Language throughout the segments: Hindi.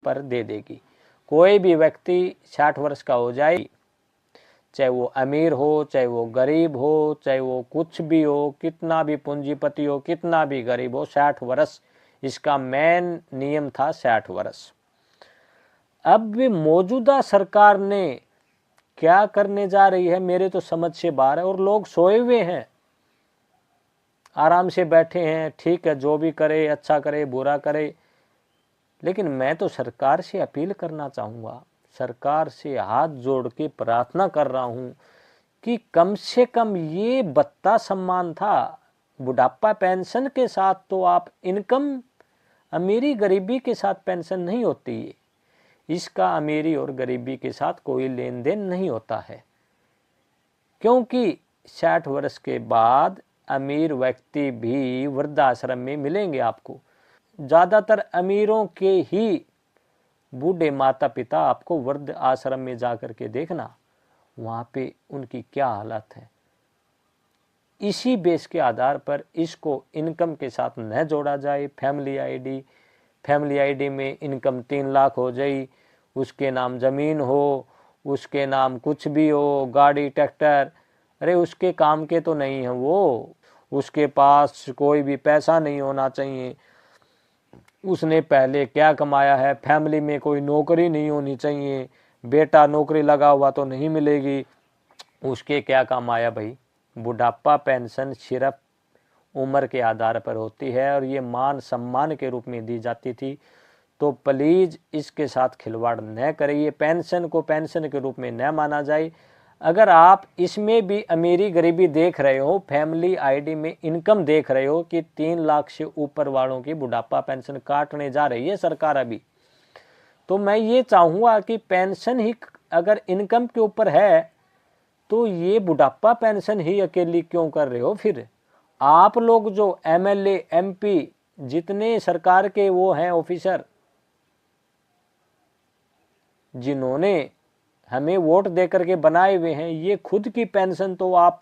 पर दे देगी। कोई भी व्यक्ति 60 वर्ष का हो जाए, चाहे वो अमीर हो, चाहे वो गरीब हो, चाहे वो कुछ भी हो, कितना भी पूंजीपति हो, कितना भी गरीब हो, 60 वर्ष इसका मेन नियम था, 60 वर्ष। अब भी मौजूदा सरकार ने क्या करने जा रही है मेरे तो समझ से बाहर है, और लोग सोए हुए हैं, आराम से बैठे हैं। ठीक है, जो भी करे, अच्छा करे, बुरा करे, लेकिन मैं तो सरकार से अपील करना चाहूँगा, सरकार से हाथ जोड़ के प्रार्थना कर रहा हूँ कि कम से कम ये भत्ता सम्मान था, बुढ़ापा पेंशन के साथ तो आप इनकम, अमीरी गरीबी के साथ पेंशन नहीं होती है, इसका अमीरी और गरीबी के साथ कोई लेन देन नहीं होता है, क्योंकि 60 वर्ष के बाद अमीर व्यक्ति भी वृद्धाश्रम में मिलेंगे आपको। ज़्यादातर अमीरों के ही बूढ़े माता पिता आपको वृद्ध आश्रम में जाकर के देखना, वहाँ पे उनकी क्या हालत है। इसी बेस के आधार पर इसको इनकम के साथ न जोड़ा जाए। फैमिली आईडी में इनकम 3 लाख हो जाए, उसके नाम ज़मीन हो, उसके नाम कुछ भी हो, गाड़ी ट्रैक्टर, अरे उसके काम के तो नहीं है वो, उसके पास कोई भी पैसा नहीं होना चाहिए, उसने पहले क्या कमाया है, फैमिली में कोई नौकरी नहीं होनी चाहिए, बेटा नौकरी लगा हुआ तो नहीं मिलेगी, उसके क्या काम आया भाई। बुढ़ापा पेंशन सिर्फ उम्र के आधार पर होती है और ये मान सम्मान के रूप में दी जाती थी, तो प्लीज़ इसके साथ खिलवाड़ न करिए, पेंशन को पेंशन के रूप में न माना जाए। अगर आप इसमें भी अमीरी गरीबी देख रहे हो, फैमिली आईडी में इनकम देख रहे हो कि 3 लाख से ऊपर वालों की बुढ़ापा पेंशन काटने जा रही है सरकार अभी, तो मैं ये चाहूँगा कि पेंशन ही अगर इनकम के ऊपर है तो ये बुढ़ापा पेंशन ही अकेली क्यों कर रहे हो। फिर आप लोग जो एमएलए एमपी जितने सरकार के वो हैं ऑफिसर, जिन्होंने हमें वोट देकर के बनाए हुए हैं, ये खुद की पेंशन तो आप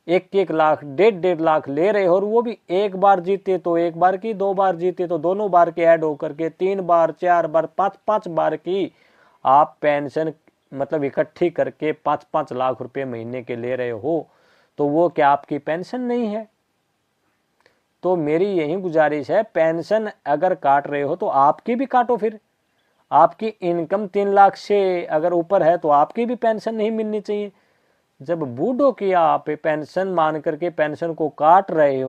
1-1 लाख 1.5 लाख ले रहे हो, और वो भी एक बार जीते तो एक बार की, 2 बार जीते तो दोनों बार के ऐड होकर के 3 बार 4 बार 5-5 बार की आप पेंशन मतलब इकट्ठी करके 5-5 लाख रुपए महीने के ले रहे हो, तो वो क्या आपकी पेंशन नहीं है। तो मेरी यही गुजारिश है, पेंशन अगर काट रहे हो तो आपकी भी काटो। फिर आपकी इनकम 3 लाख से अगर ऊपर है तो आपकी भी पेंशन नहीं मिलनी चाहिए। जब बूढ़ों की आप पेंशन मान करके पेंशन को काट रहे हो